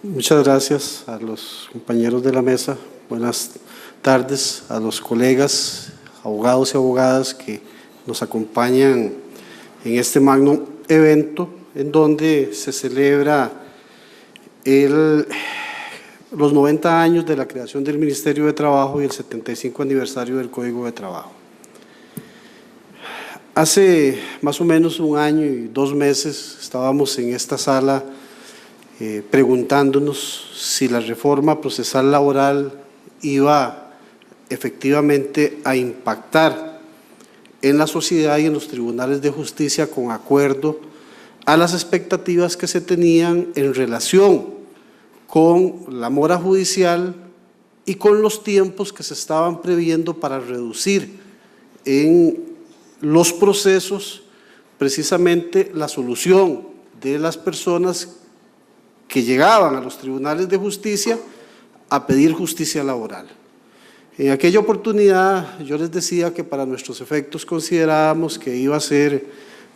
Muchas gracias a los compañeros de la mesa. Buenas tardes a los colegas, abogados y abogadas que nos acompañan en este magno evento en donde se celebra los 90 años de la creación del Ministerio de Trabajo y el 75 aniversario del Código de Trabajo. Hace más o menos 1 año y 2 meses estábamos en esta sala preguntándonos si la reforma procesal laboral iba efectivamente a impactar en la sociedad y en los tribunales de justicia con acuerdo a las expectativas que se tenían en relación con la mora judicial y con los tiempos que se estaban previendo para reducir en los procesos precisamente la solución de las personas que llegaban a los tribunales de justicia a pedir justicia laboral. En aquella oportunidad yo les decía que para nuestros efectos considerábamos que iba a ser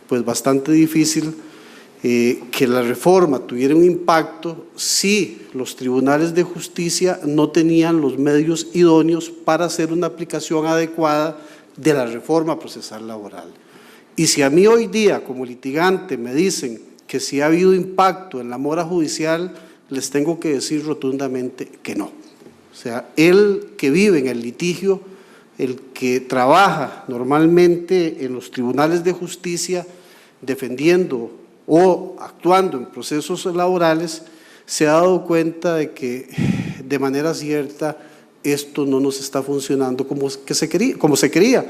pues bastante difícil que la reforma tuviera un impacto si los tribunales de justicia no tenían los medios idóneos para hacer una aplicación adecuada de la reforma procesal laboral. Y si a mí hoy día como litigante me dicen que si ha habido impacto en la mora judicial, les tengo que decir rotundamente que no. O sea, el que vive en el litigio, el que trabaja normalmente en los tribunales de justicia defendiendo o actuando en procesos laborales, se ha dado cuenta de que de manera cierta esto no nos está funcionando como se quería.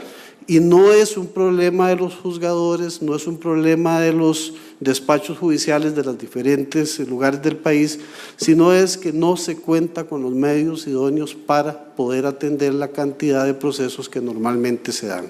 Y no es un problema de los juzgadores, no es un problema de los despachos judiciales de los diferentes lugares del país, sino es que no se cuenta con los medios idóneos para poder atender la cantidad de procesos que normalmente se dan.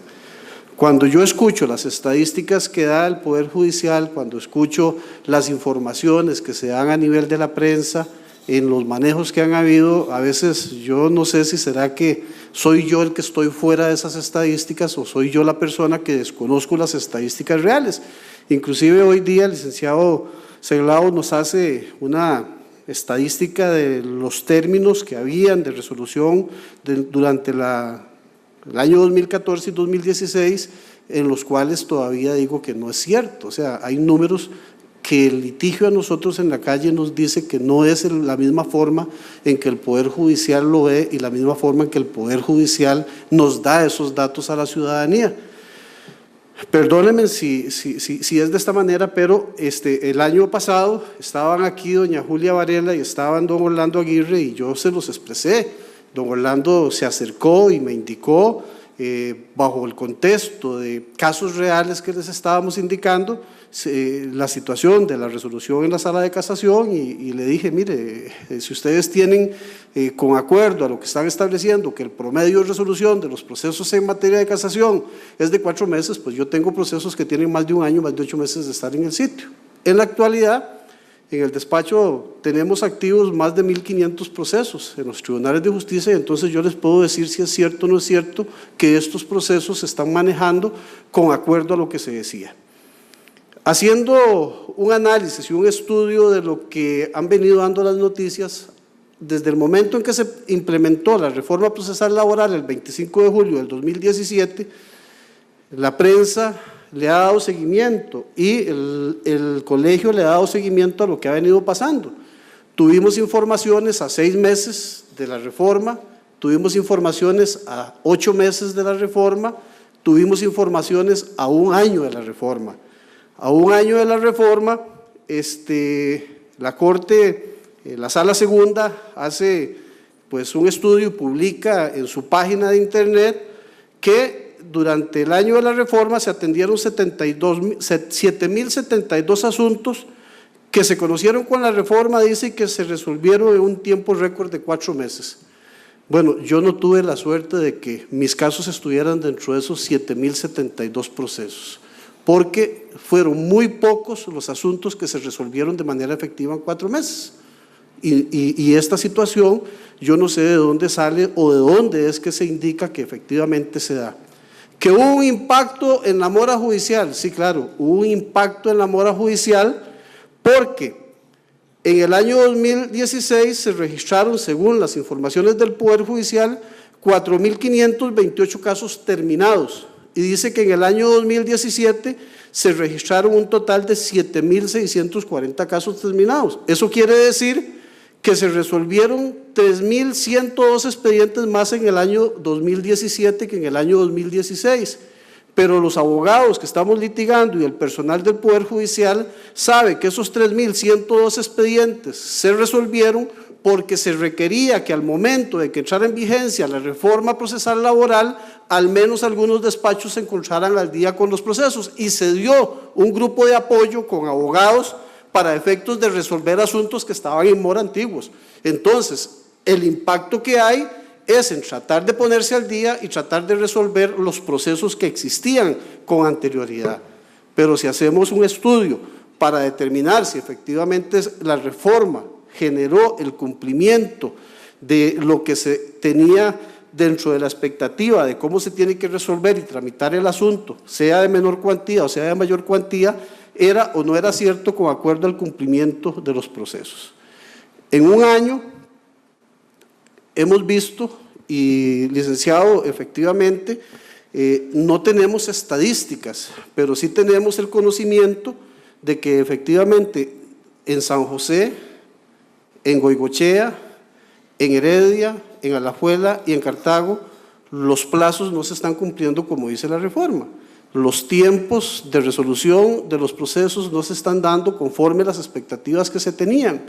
Cuando yo escucho las estadísticas que da el Poder Judicial, cuando escucho las informaciones que se dan a nivel de la prensa, en los manejos que han habido, a veces yo no sé si será que soy yo el que estoy fuera de esas estadísticas o soy yo la persona que desconozco las estadísticas reales. Inclusive hoy día el licenciado Seglao nos hace una estadística de los términos que habían de resolución durante el año 2014 y 2016, en los cuales todavía digo que no es cierto. O sea, hay números que el litigio a nosotros en la calle nos dice que no es la misma forma en que el Poder Judicial lo ve y la misma forma en que el Poder Judicial nos da esos datos a la ciudadanía. Perdónenme si es de esta manera, pero el año pasado estaban aquí doña Julia Varela y estaban don Orlando Aguirre y yo se los expresé. Don Orlando se acercó y me indicó, bajo el contexto de casos reales que les estábamos indicando, la situación de la resolución en la sala de casación y le dije, mire, si ustedes tienen con acuerdo a lo que están estableciendo que el promedio de resolución de los procesos en materia de casación es de 4 meses, pues yo tengo procesos que tienen más de 1 año, más de 8 meses de estar en el sitio. En la actualidad, en el despacho tenemos activos más de 1.500 procesos en los tribunales de justicia y entonces yo les puedo decir si es cierto o no es cierto que estos procesos se están manejando con acuerdo a lo que se decía. Haciendo un análisis y un estudio de lo que han venido dando las noticias, desde el momento en que se implementó la reforma procesal laboral el 25 de julio del 2017, la prensa le ha dado seguimiento y el colegio le ha dado seguimiento a lo que ha venido pasando. Tuvimos informaciones a 6 meses de la reforma, tuvimos informaciones a 8 meses de la reforma, tuvimos informaciones a 1 año de la reforma. A 1 año de la reforma, la Corte, la Sala Segunda, hace pues un estudio y publica en su página de internet que durante el año de la reforma se atendieron 7.072 asuntos que se conocieron con la reforma, dice que se resolvieron en un tiempo récord de 4 meses. Bueno, yo no tuve la suerte de que mis casos estuvieran dentro de esos 7.072 procesos, porque fueron muy pocos los asuntos que se resolvieron de manera efectiva en 4 meses. Y esta situación, yo no sé de dónde sale o de dónde es que se indica que efectivamente se da. ¿Que hubo un impacto en la mora judicial? Sí, claro, hubo un impacto en la mora judicial porque En el año 2016 se registraron, según las informaciones del Poder Judicial, 4.528 casos terminados, y dice que en el año 2017 se registraron un total de 7.640 casos terminados. Eso quiere decir que se resolvieron 3.102 expedientes más en el año 2017 que en el año 2016. Pero los abogados que estamos litigando y el personal del Poder Judicial sabe que esos 3.102 expedientes se resolvieron porque se requería que al momento de que entrara en vigencia la reforma procesal laboral, al menos algunos despachos se encontraran al día con los procesos, y se dio un grupo de apoyo con abogados para efectos de resolver asuntos que estaban en mora antiguos. Entonces, el impacto que hay es en tratar de ponerse al día y tratar de resolver los procesos que existían con anterioridad. Pero si hacemos un estudio para determinar si efectivamente la reforma generó el cumplimiento de lo que se tenía dentro de la expectativa de cómo se tiene que resolver y tramitar el asunto, sea de menor cuantía o sea de mayor cuantía, era o no era cierto con acuerdo al cumplimiento de los procesos. En un año hemos visto, y licenciado, efectivamente, no tenemos estadísticas, pero sí tenemos el conocimiento de que efectivamente en San José, en Goicoechea, en Heredia, en Alajuela y en Cartago, los plazos no se están cumpliendo como dice la reforma. Los tiempos de resolución de los procesos no se están dando conforme a las expectativas que se tenían.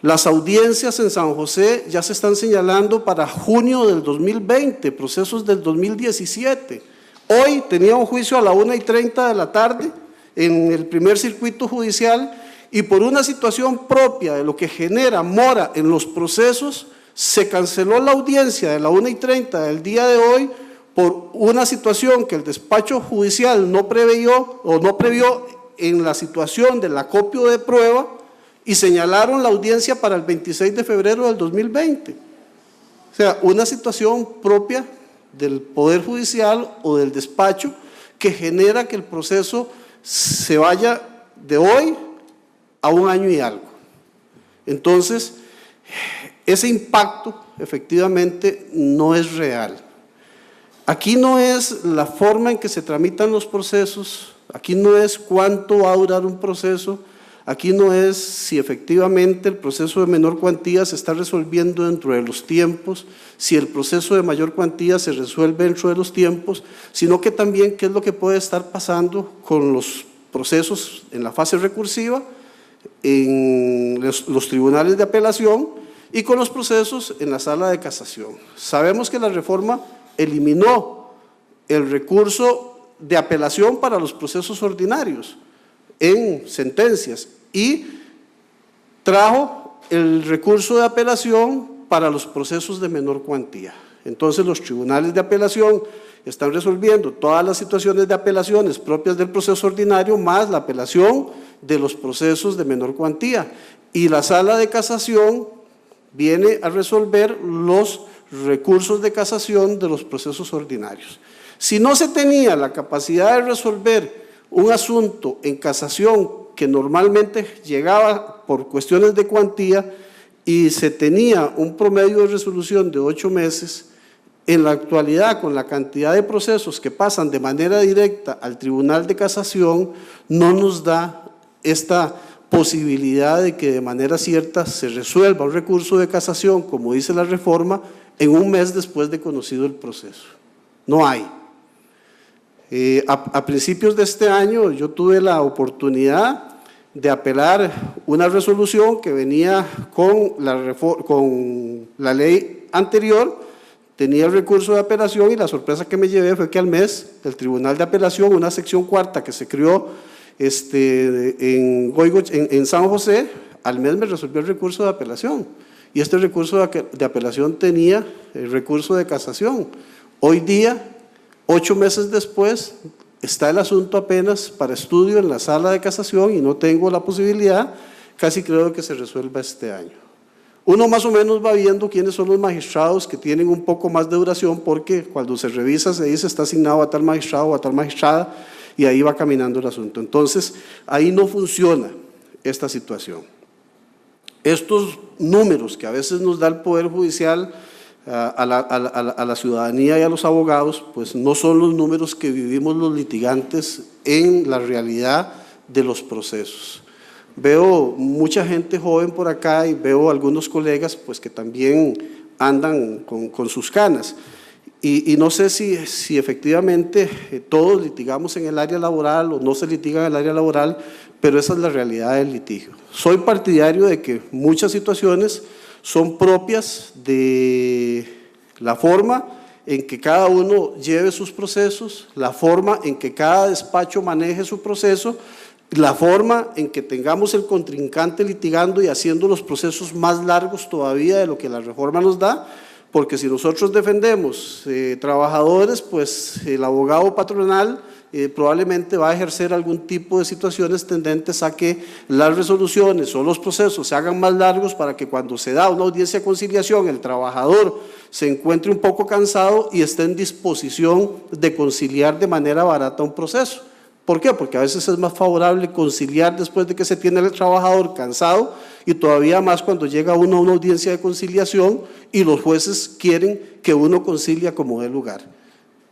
Las audiencias en San José ya se están señalando para junio del 2020, procesos del 2017. Hoy tenía un juicio a la 1:30 de la tarde en el primer circuito judicial, y por una situación propia de lo que genera mora en los procesos, se canceló la audiencia de la 1:30 del día de hoy por una situación que el despacho judicial no previó en la situación del acopio de prueba, y señalaron la audiencia para el 26 de febrero del 2020. O sea, una situación propia del Poder Judicial o del despacho que genera que el proceso se vaya de hoy a un año y algo. Entonces, ese impacto efectivamente no es real. Aquí no es la forma en que se tramitan los procesos, aquí no es cuánto va a durar un proceso, aquí no es si efectivamente el proceso de menor cuantía se está resolviendo dentro de los tiempos, si el proceso de mayor cuantía se resuelve dentro de los tiempos, sino que también qué es lo que puede estar pasando con los procesos en la fase recursiva, en los tribunales de apelación y con los procesos en la sala de casación. Sabemos que la reforma eliminó el recurso de apelación para los procesos ordinarios en sentencias y trajo el recurso de apelación para los procesos de menor cuantía. Entonces los tribunales de apelación están resolviendo todas las situaciones de apelaciones propias del proceso ordinario más la apelación de los procesos de menor cuantía, y la sala de casación viene a resolver los recursos de casación de los procesos ordinarios. Si no se tenía la capacidad de resolver un asunto en casación que normalmente llegaba por cuestiones de cuantía y se tenía un promedio de resolución de 8 meses, en la actualidad, con la cantidad de procesos que pasan de manera directa al Tribunal de Casación, no nos da esta posibilidad de que de manera cierta se resuelva un recurso de casación, como dice la reforma, en un mes después de conocido el proceso. No hay. A principios de este año yo tuve la oportunidad de apelar una resolución que venía con la ley anterior, tenía el recurso de apelación, y la sorpresa que me llevé fue que al mes el Tribunal de Apelación, una sección cuarta que se creó en San José, al mes me resolvió el recurso de apelación, y este recurso de apelación tenía el recurso de casación. Hoy día, 8 meses después, está el asunto apenas para estudio en la sala de casación y no tengo la posibilidad, casi creo que se resuelva este año. Uno más o menos va viendo quiénes son los magistrados que tienen un poco más de duración, porque cuando se revisa se dice está asignado a tal magistrado o a tal magistrada, y ahí va caminando el asunto. Entonces, ahí no funciona esta situación. Estos números que a veces nos da el Poder Judicial a la ciudadanía y a los abogados, pues no son los números que vivimos los litigantes en la realidad de los procesos. Veo mucha gente joven por acá y veo algunos colegas pues que también andan con sus canas. Y no sé si efectivamente todos litigamos en el área laboral o no se litiga en el área laboral, pero esa es la realidad del litigio. Soy partidario de que muchas situaciones son propias de la forma en que cada uno lleve sus procesos, la forma en que cada despacho maneje su proceso, la forma en que tengamos el contrincante litigando y haciendo los procesos más largos todavía de lo que la reforma nos da, porque si nosotros defendemos trabajadores, pues el abogado patronal probablemente va a ejercer algún tipo de situaciones tendentes a que las resoluciones o los procesos se hagan más largos para que cuando se da una audiencia de conciliación el trabajador se encuentre un poco cansado y esté en disposición de conciliar de manera barata un proceso. ¿Por qué? Porque a veces es más favorable conciliar después de que se tiene el trabajador cansado y todavía más cuando llega uno a una audiencia de conciliación y los jueces quieren que uno concilia como dé lugar,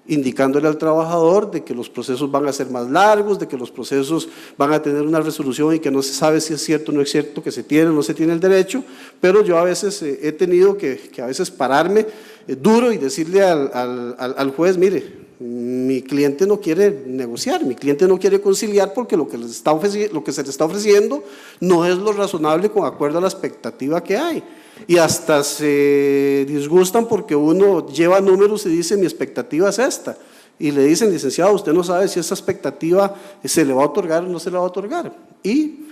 indicándole al trabajador de que los procesos van a ser más largos, de que los procesos van a tener una resolución y que no se sabe si es cierto o no es cierto, que se tiene o no se tiene el derecho, pero yo a veces he tenido que a veces pararme duro y decirle al juez, mire, mi cliente no quiere negociar, mi cliente no quiere conciliar porque lo que se le está ofreciendo no es lo razonable con acuerdo a la expectativa que hay. Y hasta se disgustan porque uno lleva números y dice mi expectativa es esta. Y le dicen, licenciado, usted no sabe si esa expectativa se le va a otorgar o no se le va a otorgar. Y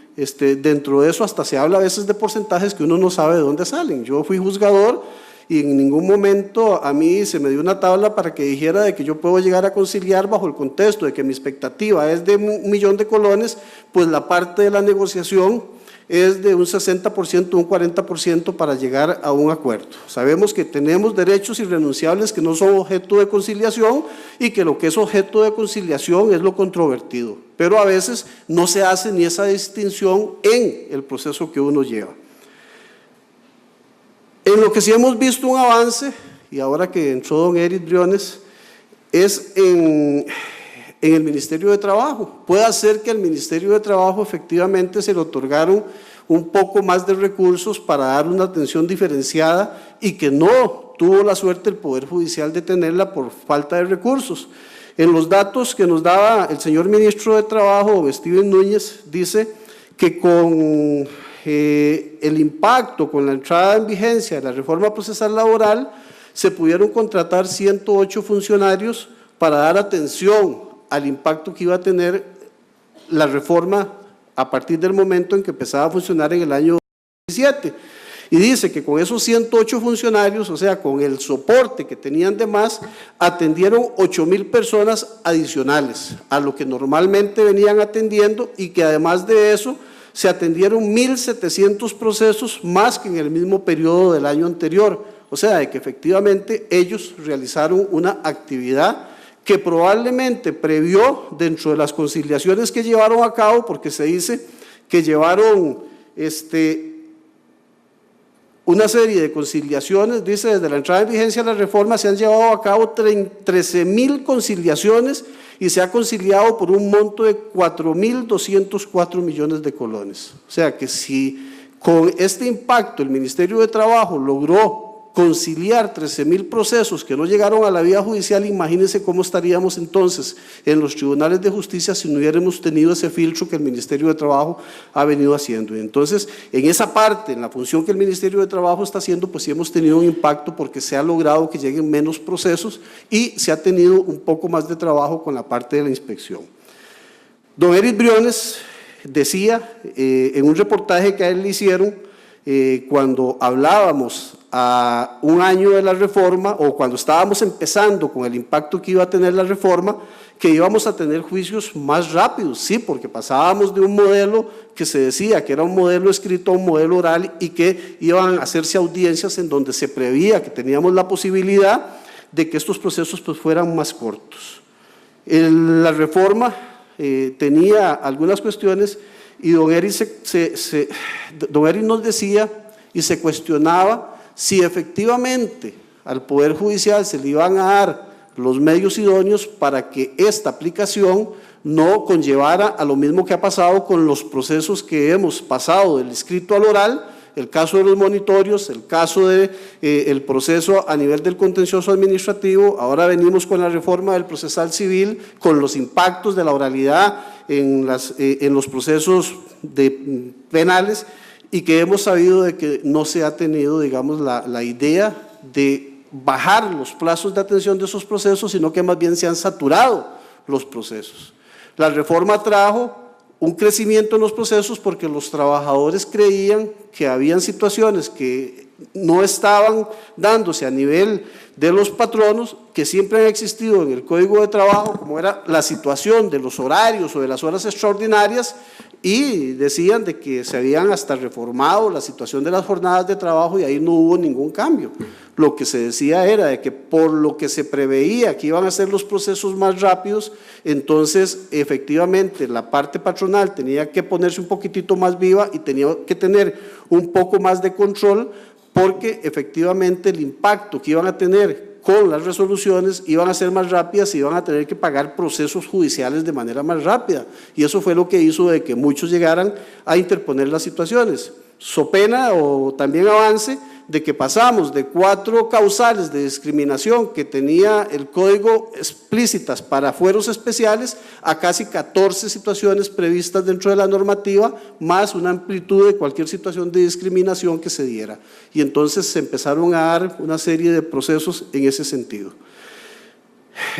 dentro de eso hasta se habla a veces de porcentajes que uno no sabe de dónde salen. Yo fui juzgador y en ningún momento a mí se me dio una tabla para que dijera de que yo puedo llegar a conciliar bajo el contexto de que mi expectativa es de 1 millón de colones, pues la parte de la negociación es de un 60%, un 40% para llegar a un acuerdo. Sabemos que tenemos derechos irrenunciables que no son objeto de conciliación y que lo que es objeto de conciliación es lo controvertido, pero a veces no se hace ni esa distinción en el proceso que uno lleva. En lo que sí hemos visto un avance, y ahora que entró don Eric Briones, es en el Ministerio de Trabajo. Puede ser que al Ministerio de Trabajo efectivamente se le otorgaron un poco más de recursos para dar una atención diferenciada y que no tuvo la suerte el Poder Judicial de tenerla por falta de recursos. En los datos que nos daba el señor Ministro de Trabajo, Steven Núñez, dice que con el impacto, con la entrada en vigencia de la reforma procesal laboral, se pudieron contratar 108 funcionarios para dar atención al impacto que iba a tener la reforma a partir del momento en que empezaba a funcionar en el año 2017. Y dice que con esos 108 funcionarios, o sea, con el soporte que tenían de más, atendieron 8,000 personas adicionales a lo que normalmente venían atendiendo y que además de eso se atendieron 1,700 procesos más que en el mismo periodo del año anterior. O sea, de que efectivamente ellos realizaron una actividad que probablemente previó dentro de las conciliaciones que llevaron a cabo, porque se dice que llevaron una serie de conciliaciones, dice desde la entrada en vigencia de la reforma se han llevado a cabo 13,000 conciliaciones y se ha conciliado por un monto de 4,204 millones de colones. O sea que si con este impacto el Ministerio de Trabajo logró conciliar 13,000 procesos que no llegaron a la vía judicial, imagínense cómo estaríamos entonces en los tribunales de justicia si no hubiéramos tenido ese filtro que el Ministerio de Trabajo ha venido haciendo. Y entonces, en esa parte, en la función que el Ministerio de Trabajo está haciendo, pues sí hemos tenido un impacto porque se ha logrado que lleguen menos procesos y se ha tenido un poco más de trabajo con la parte de la inspección. Don Eric Briones decía en un reportaje que a él le hicieron cuando hablábamos a un año de la reforma o cuando estábamos empezando con el impacto que iba a tener la reforma, que íbamos a tener juicios más rápidos, sí, porque pasábamos de un modelo que se decía que era un modelo escrito a un modelo oral y que iban a hacerse audiencias en donde se preveía que teníamos la posibilidad de que estos procesos pues fueran más cortos. La reforma tenía algunas cuestiones y don Eri nos decía y se cuestionaba si efectivamente al Poder Judicial se le iban a dar los medios idóneos para que esta aplicación no conllevara a lo mismo que ha pasado con los procesos que hemos pasado del escrito al oral, el caso de los monitorios, el caso del proceso a nivel del contencioso administrativo. Ahora venimos con la reforma del procesal civil, con los impactos de la oralidad en los procesos penales, y que hemos sabido de que no se ha tenido, digamos, la idea de bajar los plazos de atención de esos procesos, sino que más bien se han saturado los procesos. La reforma trajo un crecimiento en los procesos porque los trabajadores creían que habían situaciones que no estaban dándose a nivel de los patronos, que siempre han existido en el Código de Trabajo, como era la situación de los horarios o de las horas extraordinarias, y decían de que se habían hasta reformado la situación de las jornadas de trabajo y ahí no hubo ningún cambio. Lo que se decía era de que por lo que se preveía que iban a ser los procesos más rápidos, entonces efectivamente la parte patronal tenía que ponerse un poquitito más viva y tenía que tener un poco más de control, porque efectivamente el impacto que iban a tener con las resoluciones iban a ser más rápidas y iban a tener que pagar procesos judiciales de manera más rápida, y eso fue lo que hizo de que muchos llegaran a interponer las situaciones. So pena o también avance de que pasamos de 4 causales de discriminación que tenía el código explícitas para fueros especiales a casi 14 situaciones previstas dentro de la normativa, más una amplitud de cualquier situación de discriminación que se diera. Y entonces se empezaron a dar una serie de procesos en ese sentido.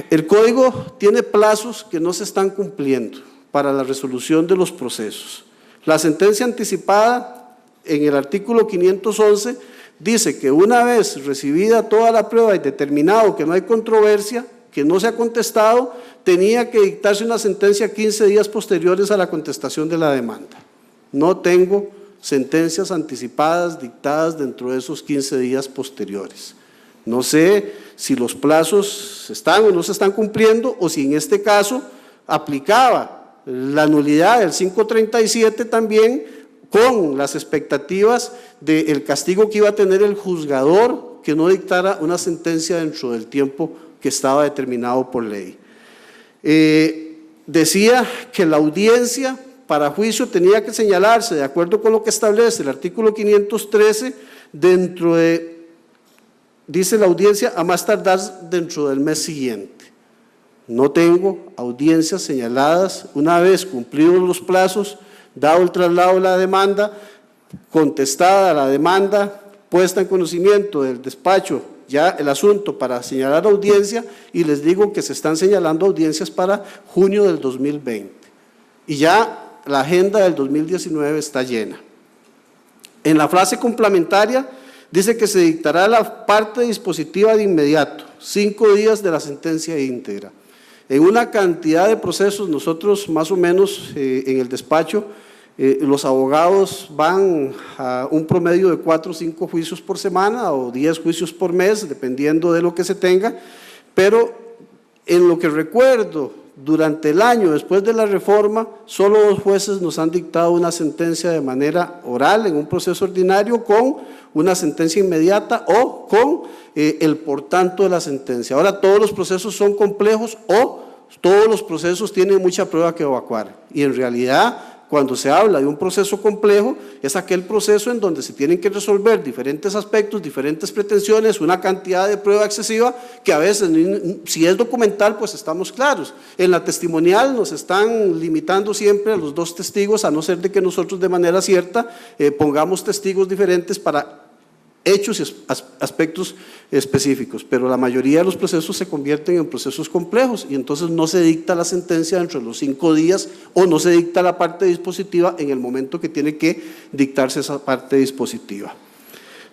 El código tiene plazos que no se están cumpliendo para la resolución de los procesos. La sentencia anticipada en el artículo 511 dice que una vez recibida toda la prueba y determinado que no hay controversia, que no se ha contestado, tenía que dictarse una sentencia 15 días posteriores a la contestación de la demanda. No tengo sentencias anticipadas dictadas dentro de esos 15 días posteriores. No sé si los plazos se están o no se están cumpliendo, o si en este caso aplicaba la nulidad del 537 también, con las expectativas del castigo que iba a tener el juzgador que no dictara una sentencia dentro del tiempo que estaba determinado por ley. Decía que la audiencia para juicio tenía que señalarse, de acuerdo con lo que establece el artículo 513, dentro de, dice la audiencia, a más tardar dentro del mes siguiente. No tengo audiencias señaladas una vez cumplidos los plazos, dado el traslado de la demanda, contestada la demanda, puesta en conocimiento del despacho ya el asunto para señalar audiencia, y les digo que se están señalando audiencias para junio del 2020. Y ya la agenda del 2019 está llena. En la frase complementaria dice que se dictará la parte dispositiva de inmediato, 5 días de la sentencia íntegra. En una cantidad de procesos, nosotros más o menos en el despacho, los abogados van a un promedio de 4 o 5 juicios por semana o 10 juicios por mes, dependiendo de lo que se tenga, pero en lo que recuerdo, durante el año después de la reforma, solo 2 jueces nos han dictado una sentencia de manera oral en un proceso ordinario con una sentencia inmediata o con el por tanto de la sentencia. Ahora todos los procesos son complejos o todos los procesos tienen mucha prueba que evacuar, y en realidad cuando se habla de un proceso complejo, es aquel proceso en donde se tienen que resolver diferentes aspectos, diferentes pretensiones, una cantidad de prueba excesiva que a veces, si es documental, pues estamos claros. En la testimonial nos están limitando siempre a los 2 testigos, a no ser de que nosotros de manera cierta pongamos testigos diferentes para hechos y aspectos específicos, pero la mayoría de los procesos se convierten en procesos complejos y entonces no se dicta la sentencia dentro de los 5 días o no se dicta la parte dispositiva en el momento que tiene que dictarse esa parte dispositiva.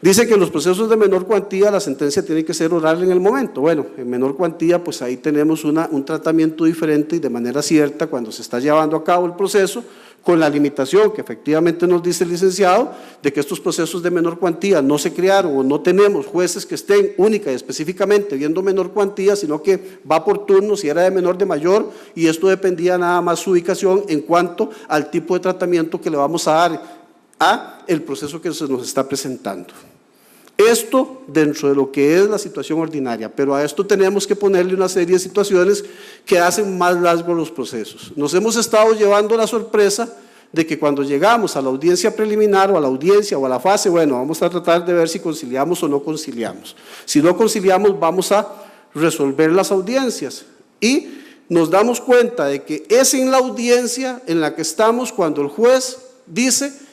Dice que en los procesos de menor cuantía la sentencia tiene que ser oral en el momento. Bueno, en menor cuantía pues ahí tenemos un tratamiento diferente y de manera cierta cuando se está llevando a cabo el proceso, con la limitación que efectivamente nos dice el licenciado de que estos procesos de menor cuantía no se crearon o no tenemos jueces que estén única y específicamente viendo menor cuantía, sino que va por turnos, si era de menor, de mayor, y esto dependía nada más su ubicación en cuanto al tipo de tratamiento que le vamos a dar a el proceso que se nos está presentando. Esto dentro de lo que es la situación ordinaria, pero a esto tenemos que ponerle una serie de situaciones que hacen más largos los procesos. Nos hemos estado llevando la sorpresa de que cuando llegamos a la audiencia preliminar o a la audiencia o a la fase, bueno, vamos a tratar de ver si conciliamos o no conciliamos. Si no conciliamos, vamos a resolver las audiencias y nos damos cuenta de que es en la audiencia en la que estamos cuando el juez dice: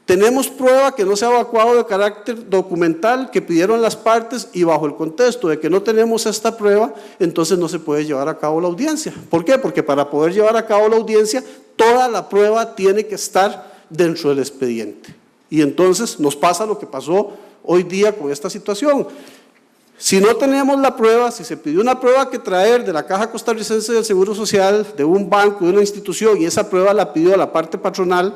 tenemos prueba que no se ha evacuado de carácter documental que pidieron las partes, y bajo el contexto de que no tenemos esta prueba, entonces no se puede llevar a cabo la audiencia. ¿Por qué? Porque para poder llevar a cabo la audiencia, toda la prueba tiene que estar dentro del expediente. Y entonces nos pasa lo que pasó hoy día con esta situación. Si no tenemos la prueba, si se pidió una prueba que traer de la Caja Costarricense del Seguro Social, de un banco, de una institución, y esa prueba la pidió la parte patronal,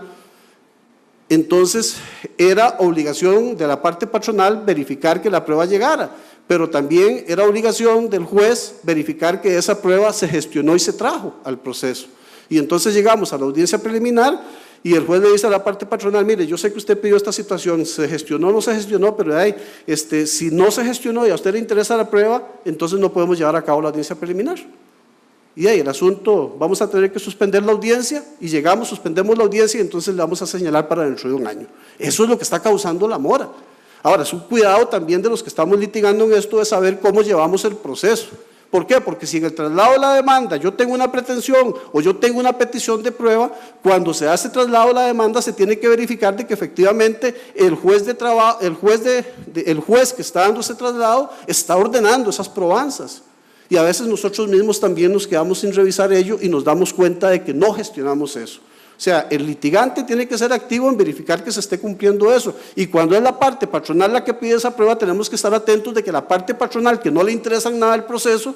entonces era obligación de la parte patronal verificar que la prueba llegara, pero también era obligación del juez verificar que esa prueba se gestionó y se trajo al proceso. Y entonces llegamos a la audiencia preliminar y el juez le dice a la parte patronal: mire, yo sé que usted pidió esta situación, se gestionó o no se gestionó, pero si no se gestionó y a usted le interesa la prueba, entonces no podemos llevar a cabo la audiencia preliminar. Y ahí el asunto, vamos a tener que suspender la audiencia, y llegamos, suspendemos la audiencia y entonces le vamos a señalar para dentro de un año. Eso es lo que está causando la mora. Ahora, es un cuidado también de los que estamos litigando en esto de saber cómo llevamos el proceso. ¿Por qué? Porque si en el traslado de la demanda yo tengo una pretensión o yo tengo una petición de prueba, cuando se hace traslado de la demanda se tiene que verificar de que efectivamente el juez que está dando ese traslado está ordenando esas probanzas. Y a veces nosotros mismos también nos quedamos sin revisar ello y nos damos cuenta de que no gestionamos eso. O sea, el litigante tiene que ser activo en verificar que se esté cumpliendo eso. Y cuando es la parte patronal la que pide esa prueba, tenemos que estar atentos de que la parte patronal, que no le interesa en nada el proceso,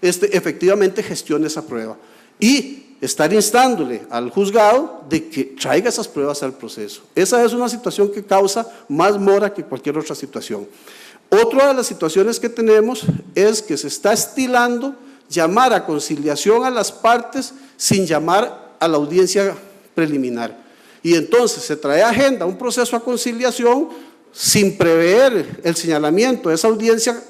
efectivamente gestione esa prueba. Y estar instándole al juzgado de que traiga esas pruebas al proceso. Esa es una situación que causa más mora que cualquier otra situación. Otra de las situaciones que tenemos es que se está estilando llamar a conciliación a las partes sin llamar a la audiencia preliminar. Y entonces se trae a agenda un proceso a conciliación sin prever el señalamiento de esa audiencia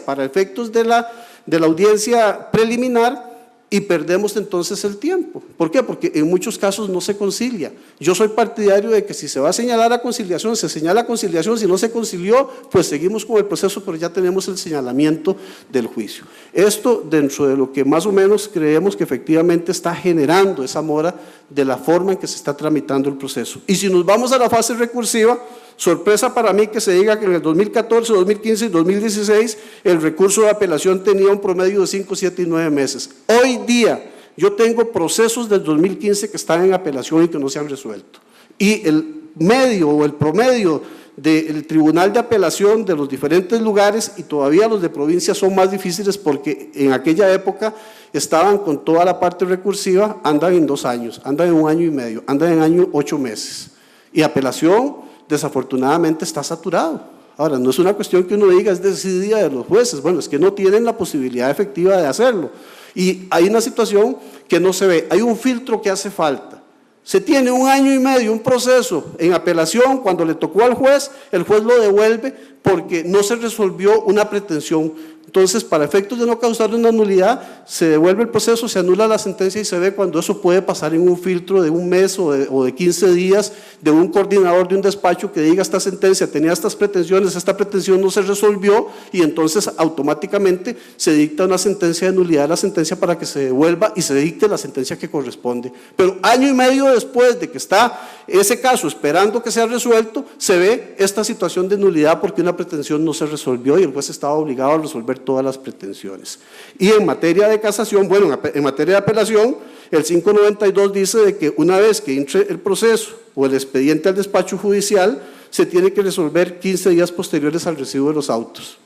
para efectos de la audiencia preliminar, y perdemos entonces el tiempo. ¿Por qué? Porque en muchos casos no se concilia. Yo soy partidario de que si se va a señalar a conciliación, se señala a conciliación. Si no se concilió, pues seguimos con el proceso, pero ya tenemos el señalamiento del juicio. Esto dentro de lo que más o menos creemos que efectivamente está generando esa mora de la forma en que se está tramitando el proceso. Y si nos vamos a la fase recursiva, sorpresa para mí que se diga que en el 2014, 2015 y 2016 el recurso de apelación tenía un promedio de 5, 7 y 9 meses. Hoy día yo tengo procesos del 2015 que están en apelación y que no se han resuelto. Y el medio o el promedio del tribunal de apelación de los diferentes lugares, y todavía los de provincia son más difíciles porque en aquella época estaban con toda la parte recursiva, andan en 2 años, andan en 1 año y medio, andan en año 8 meses. Y apelación desafortunadamente está saturado. Ahora, no es una cuestión que uno diga es decidida de los jueces, bueno, es que no tienen la posibilidad efectiva de hacerlo. Y hay una situación que no se ve, hay un filtro que hace falta. Se tiene 1 año y medio, un proceso en apelación, cuando le tocó al juez, el juez lo devuelve porque no se resolvió una pretensión. Entonces, para efectos de no causar una nulidad, se devuelve el proceso, se anula la sentencia y se ve cuando eso puede pasar en un filtro de 1 mes o de 15 días de un coordinador de un despacho que diga: esta sentencia tenía estas pretensiones, esta pretensión no se resolvió, y entonces automáticamente se dicta una sentencia de nulidad de la sentencia para que se devuelva y se dicte la sentencia que corresponde. Pero 1 año y medio después de que está ese caso esperando que sea resuelto, se ve esta situación de nulidad porque una pretensión no se resolvió y el juez estaba obligado a resolver todas las pretensiones. Y en materia de casación, bueno, en materia de apelación, el 592 dice de que una vez que entre el proceso o el expediente al despacho judicial, se tiene que resolver 15 días posteriores al recibo de los autos.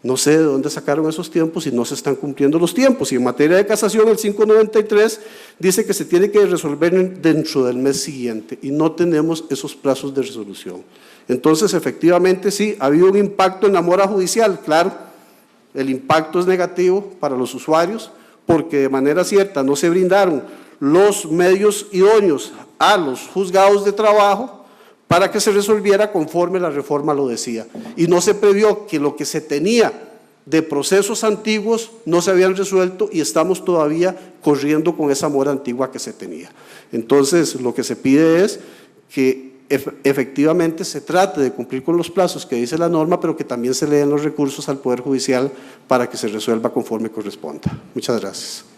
No sé de dónde sacaron esos tiempos y no se están cumpliendo los tiempos. Y en materia de casación, el 593 dice que se tiene que resolver dentro del mes siguiente y no tenemos esos plazos de resolución. Entonces, efectivamente, sí, ha habido un impacto en la mora judicial, claro. El impacto es negativo para los usuarios porque de manera cierta no se brindaron los medios idóneos a los juzgados de trabajo para que se resolviera conforme la reforma lo decía. Y no se previó que lo que se tenía de procesos antiguos no se habían resuelto y estamos todavía corriendo con esa mora antigua que se tenía. Entonces, lo que se pide es que efectivamente se trate de cumplir con los plazos que dice la norma, pero que también se le den los recursos al Poder Judicial para que se resuelva conforme corresponda. Muchas gracias.